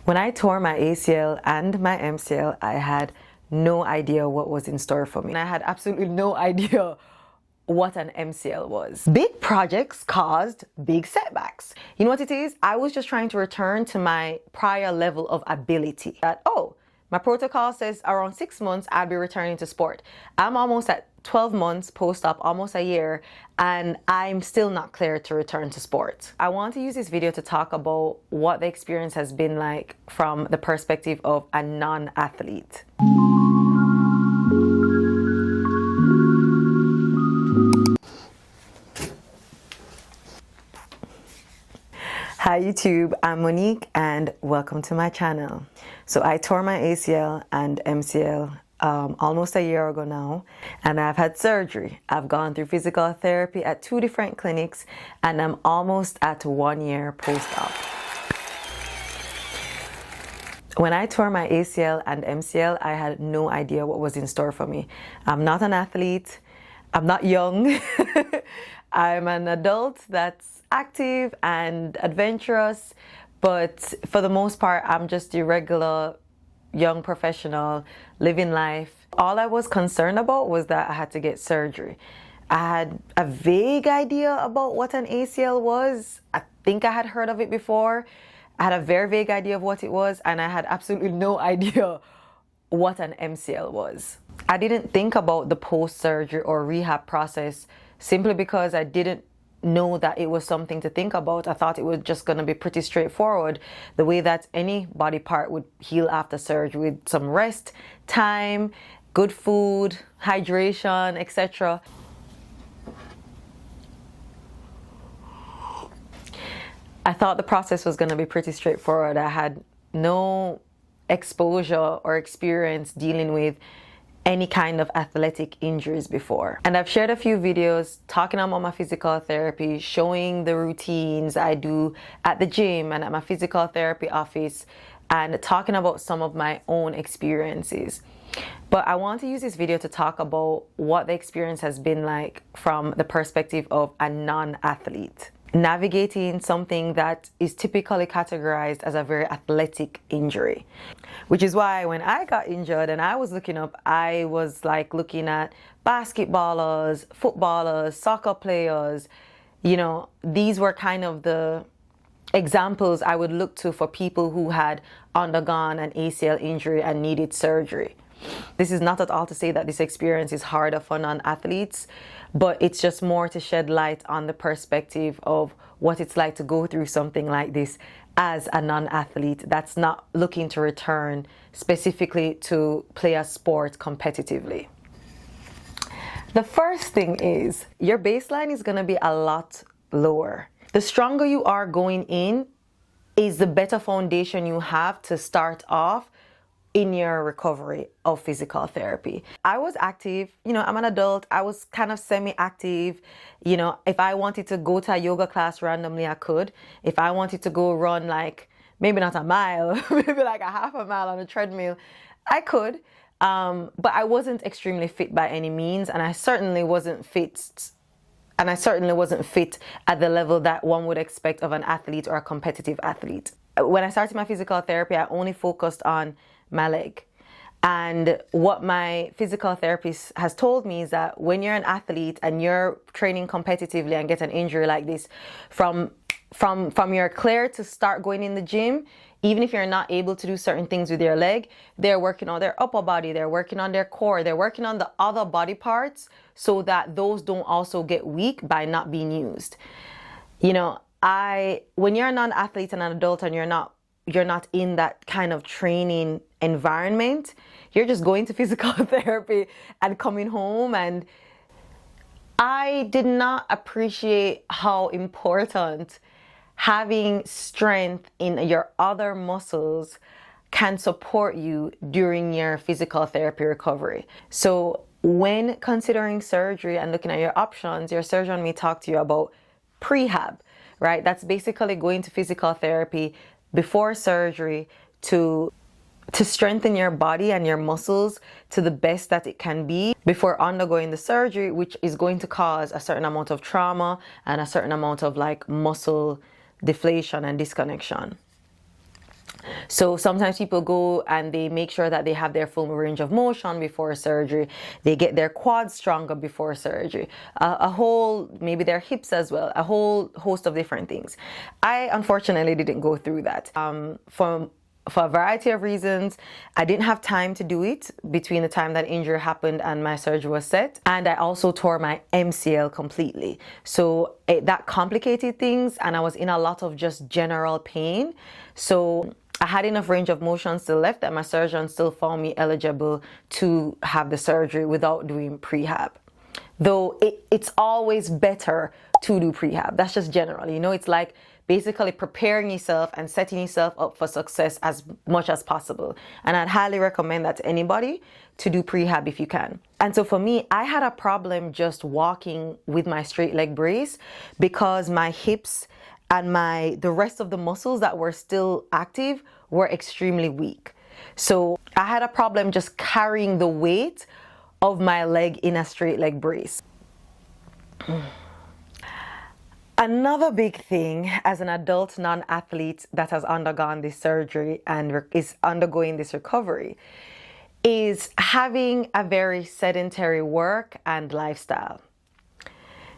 When I tore my ACL and my MCL, I had no idea what was in store for me. I had absolutely no idea what an MCL was. Big projects caused big setbacks. You know what it is? I was just trying to return to my prior level of ability. My protocol says around 6 months I'll be returning to sport. I'm almost at 12 months post-op, almost a year, and I'm still not clear to return to sport. I want to use this video to talk about what the experience has been like from the perspective of a non-athlete. Hi YouTube, I'm Monique and welcome to my channel. So I tore my ACL and MCL almost a year ago now, and I've had surgery. I've gone through physical therapy at 2 different clinics and I'm almost at 1 year post-op. When I tore my ACL and MCL, I had no idea what was in store for me. I'm not an athlete, I'm not young, I'm an adult that's active and adventurous, but for the most part, I'm just a regular young professional living life. All I was concerned about was that I had to get surgery. I had a vague idea about what an ACL was. I think I had heard of it before. I had a very vague idea of what it was, and I had absolutely no idea what an MCL was. I didn't think about the post-surgery or rehab process simply because I didn't know that it was something to think about. I thought it was just going to be pretty straightforward, the way that any body part would heal after surgery, with some rest time, good food, hydration, etc. I thought the process was going to be pretty straightforward. I had no exposure or experience dealing with any kind of athletic injuries before. And I've shared a few videos talking about my physical therapy, showing the routines I do at the gym and at my physical therapy office, and talking about some of my own experiences. But I want to use this video to talk about what the experience has been like from the perspective of a non-athlete, navigating something that is typically categorized as a very athletic injury. Which is why when I got injured and I was looking up, I was like looking at basketballers, footballers, soccer players. You know, these were kind of the examples I would look to for people who had undergone an ACL injury and needed surgery. This is not at all to say that this experience is harder for non-athletes, but it's just more to shed light on the perspective of what it's like to go through something like this as a non-athlete that's not looking to return specifically to play a sport competitively. The first thing is your baseline is going to be a lot lower. The stronger you are going in is the better foundation you have to start off in your recovery of physical therapy. I was active, you know, I'm an adult, I was kind of semi-active. You know, if I wanted to go to a yoga class randomly, I could. If I wanted to go run like, maybe not a mile, maybe like a half a mile on a treadmill, I could. But I wasn't extremely fit by any means, and I certainly wasn't fit at the level that one would expect of an athlete or a competitive athlete. When I started my physical therapy, I only focused on my leg. And what my physical therapist has told me is that when you're an athlete and you're training competitively and get an injury like this, from your clear to start going in the gym, even if you're not able to do certain things with your leg, they're working on their upper body, they're working on their core, they're working on the other body parts so that those don't also get weak by not being used. You know, when you're a non-athlete and an adult and you're not in that kind of training environment, you're just going to physical therapy and coming home. And I did not appreciate how important having strength in your other muscles can support you during your physical therapy recovery. So when considering surgery and looking at your options, your surgeon may talk to you about pre-hab, right? That's basically going to physical therapy before surgery to strengthen your body and your muscles to the best that it can be before undergoing the surgery, which is going to cause a certain amount of trauma and a certain amount of like muscle deflation and disconnection. So sometimes people go and they make sure that they have their full range of motion before surgery. They get their quads stronger before surgery. A whole, maybe their hips as well, a whole host of different things. I unfortunately didn't go through that. For a variety of reasons, I didn't have time to do it between the time that injury happened and my surgery was set. And I also tore my MCL completely. So that complicated things, and I was in a lot of just general pain. So I had enough range of motion still left that my surgeon still found me eligible to have the surgery without doing prehab. Though it's always better to do prehab. That's just general, you know, it's like basically preparing yourself and setting yourself up for success as much as possible. And I'd highly recommend that to anybody to do prehab if you can. And so for me, I had a problem just walking with my straight leg brace because my hips and the rest of the muscles that were still active were extremely weak. So I had a problem just carrying the weight of my leg in a straight leg brace. Another big thing as an adult non-athlete that has undergone this surgery and is undergoing this recovery is having a very sedentary work and lifestyle.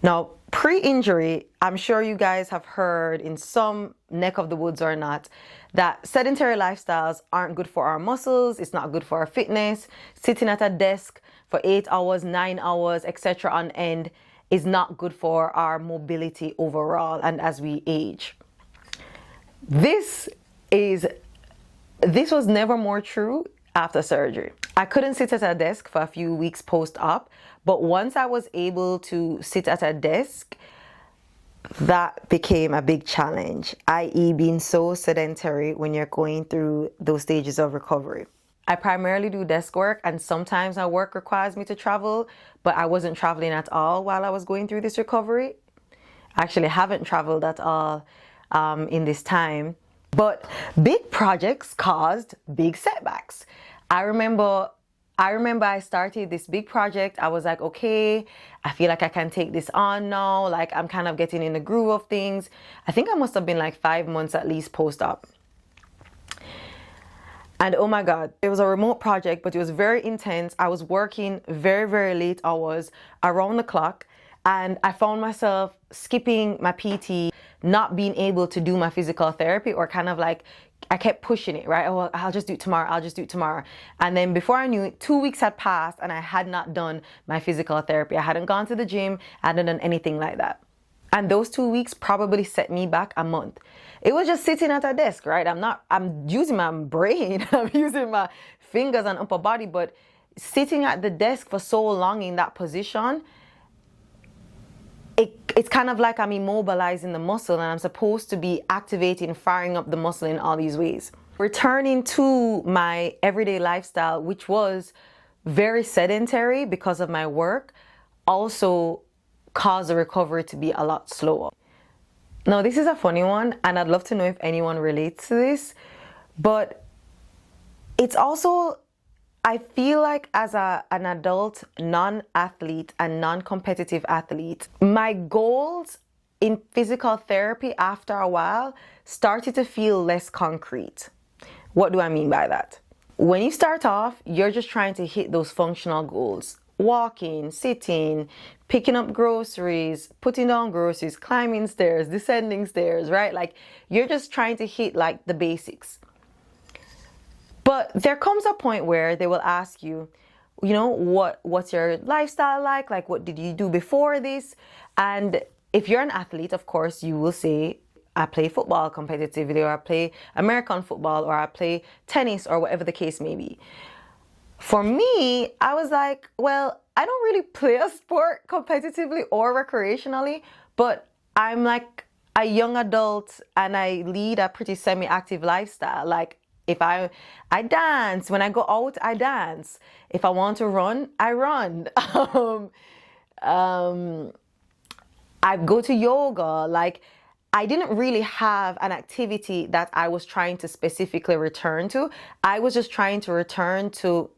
Now, pre-injury, I'm sure you guys have heard in some neck of the woods or not, that sedentary lifestyles aren't good for our muscles, it's not good for our fitness. Sitting at a desk for 8 hours, 9 hours, etc. on end is not good for our mobility overall and as we age. This was never more true after surgery. I couldn't sit at a desk for a few weeks post-op, but once I was able to sit at a desk, that became a big challenge, i.e. being so sedentary when you're going through those stages of recovery. I primarily do desk work, and sometimes my work requires me to travel, but I wasn't traveling at all while I was going through this recovery. I actually haven't traveled at all in this time. But big projects caused big setbacks. I remember I started this big project. I was like, okay, I feel like I can take this on now. Like I'm kind of getting in the groove of things. I think I must have been like 5 months at least post-op. And oh my God, it was a remote project, but it was very intense. I was working very, very late hours around the clock. And I found myself skipping my PT, not being able to do my physical therapy, or kind of like, I kept pushing it, right? Oh, I'll just do it tomorrow. I'll just do it tomorrow. And then before I knew it, 2 weeks had passed and I had not done my physical therapy. I hadn't gone to the gym. I hadn't done anything like that. And those 2 weeks probably set me back a month. It was just sitting at a desk, right? I'm using my brain. I'm using my fingers and upper body, but sitting at the desk for so long in that position, it's kind of like I'm immobilizing the muscle and I'm supposed to be activating, firing up the muscle in all these ways. Returning to my everyday lifestyle, which was very sedentary because of my work, also caused the recovery to be a lot slower. Now, this is a funny one, and I'd love to know if anyone relates to this, but it's also, I feel like as an adult non-athlete and non-competitive athlete, my goals in physical therapy after a while started to feel less concrete. What do I mean by that? When you start off, you're just trying to hit those functional goals. Walking, sitting, picking up groceries, putting down groceries, climbing stairs, descending stairs, right? Like you're just trying to hit like the basics. But there comes a point where they will ask you, you know, what's your lifestyle like? Like, what did you do before this? And if you're an athlete, of course, you will say, I play football competitively, or I play American football, or I play tennis, or whatever the case may be. For me, I was like, well, I don't really play a sport competitively or recreationally, but I'm like a young adult and I lead a pretty semi-active lifestyle. Like if I dance, when I go out, I dance. If I want to run, I run. I go to yoga. Like I didn't really have an activity that I was trying to specifically return to. I was just trying to return to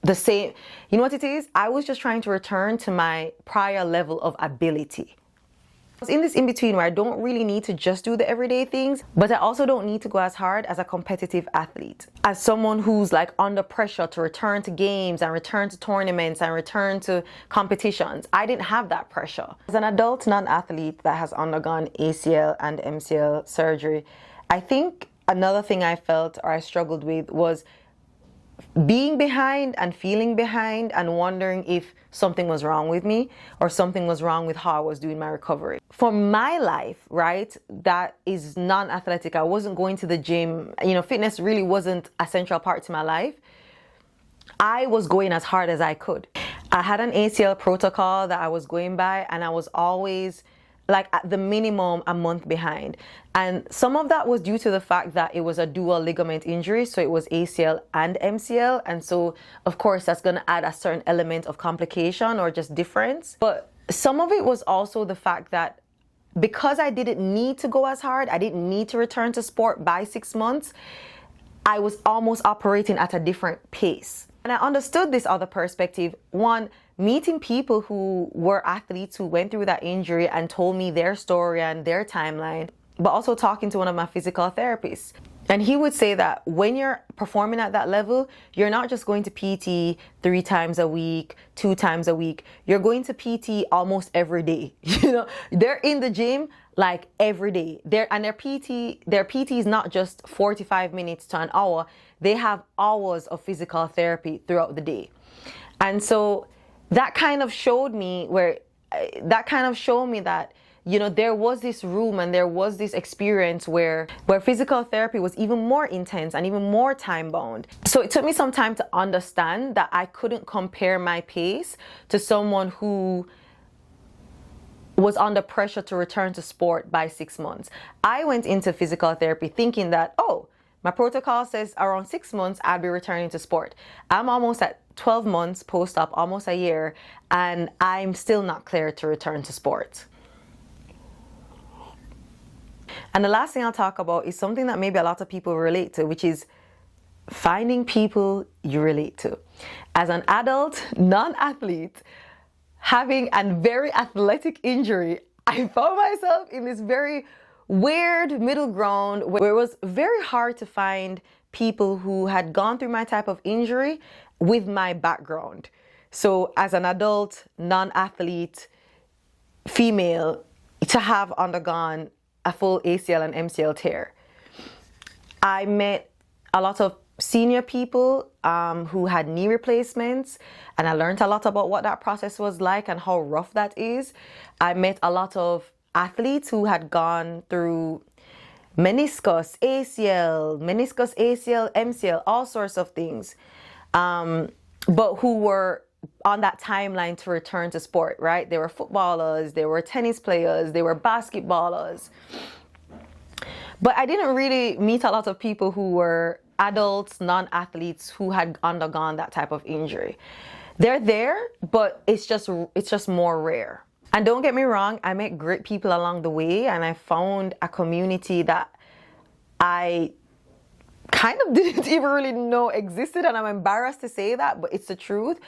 the same, you know what it is? I was just trying to return to my prior level of ability. I was in this in-between where I don't really need to just do the everyday things, but I also don't need to go as hard as a competitive athlete. As someone who's like under pressure to return to games and return to tournaments and return to competitions, I didn't have that pressure. As an adult non-athlete that has undergone ACL and MCL surgery, I think another thing I felt or I struggled with was being behind and feeling behind and wondering if something was wrong with me or something was wrong with how I was doing my recovery. For my life, right, that is non-athletic. I wasn't going to the gym. Fitness really wasn't a central part to my life. I was going as hard as I could. I had an ACL protocol that I was going by, and I was always like at the minimum a month behind. And some of that was due to the fact that it was a dual ligament injury, so it was ACL and MCL, and so of course that's going to add a certain element of complication or just difference. But some of it was also the fact that because I didn't need to go as hard, I didn't need to return to sport by 6 months, I was almost operating at a different pace. And I understood this other perspective. One, meeting people who were athletes who went through that injury and told me their story and their timeline, but also talking to one of my physical therapists. And he would say that when you're performing at that level, you're not just going to PT 3 times a week, 2 times a week. You're going to PT almost every day. They're in the gym like every day. Their PT is not just 45 minutes to an hour. They have hours of physical therapy throughout the day. And so that kind of showed me that there was this room and there was this experience where physical therapy was even more intense and even more time bound. So it took me some time to understand that I couldn't compare my pace to someone who was under pressure to return to sport by 6 months. I went into physical therapy thinking that, my protocol says around 6 months I'll be returning to sport. I'm almost at 12 months post-op, almost a year, and I'm still not clear to return to sport. And the last thing I'll talk about is something that maybe a lot of people relate to, which is finding people you relate to. As an adult, non-athlete, having a very athletic injury, I found myself in this very weird middle ground where it was very hard to find people who had gone through my type of injury with my background. So as an adult, non-athlete, female, to have undergone a full ACL and MCL tear, I met a lot of senior people who had knee replacements, and I learned a lot about what that process was like and how rough that is. I met a lot of athletes who had gone through meniscus, ACL, MCL, all sorts of things, but who were on that timeline to return to sport, right? They were footballers, they were tennis players, they were basketballers. But I didn't really meet a lot of people who were adults, non-athletes who had undergone that type of injury. They're there, but it's just more rare. And don't get me wrong, I met great people along the way, and I found a community that I kind of didn't even really know existed, and I'm embarrassed to say that, but it's the truth.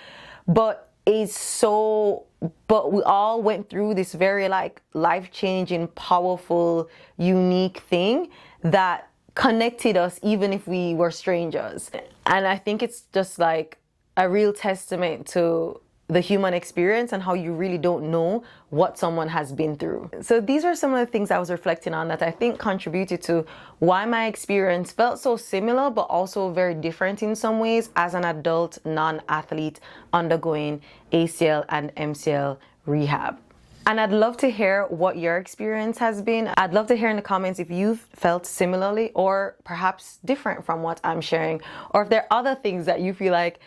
But we all went through this very life-changing, powerful, unique thing that connected us even if we were strangers. And I think it's just like a real testament to the human experience and how you really don't know what someone has been through. So these are some of the things I was reflecting on that I think contributed to why my experience felt so similar but also very different in some ways as an adult non-athlete undergoing ACL and MCL rehab. And I'd love to hear what your experience has been. I'd love to hear in the comments if you've felt similarly or perhaps different from what I'm sharing, or if there are other things that you feel like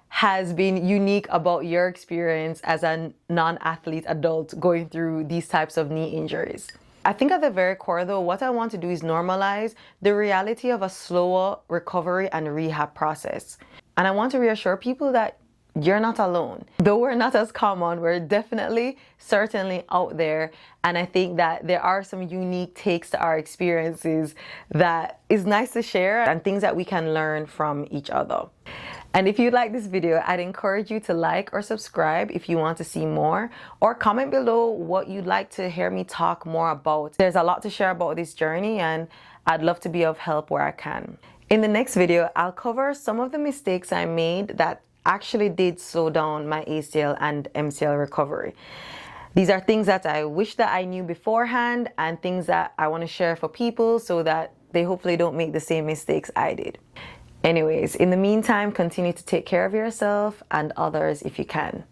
has been unique about your experience as a non-athlete adult going through these types of knee injuries. I think at the very core though, what I want to do is normalize the reality of a slower recovery and rehab process. And I want to reassure people that you're not alone. Though we're not as common, we're definitely, certainly out there. And I think that there are some unique takes to our experiences that is nice to share, and things that we can learn from each other. And if you like this video, I'd encourage you to like or subscribe if you want to see more, or comment below what you'd like to hear me talk more about. There's a lot to share about this journey, and I'd love to be of help where I can. In the next video, I'll cover some of the mistakes I made that actually did slow down my ACL and MCL recovery. These are things that I wish that I knew beforehand, and things that I want to share for people so that they hopefully don't make the same mistakes I did. Anyways, in the meantime, continue to take care of yourself and others if you can.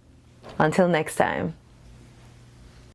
Until next time.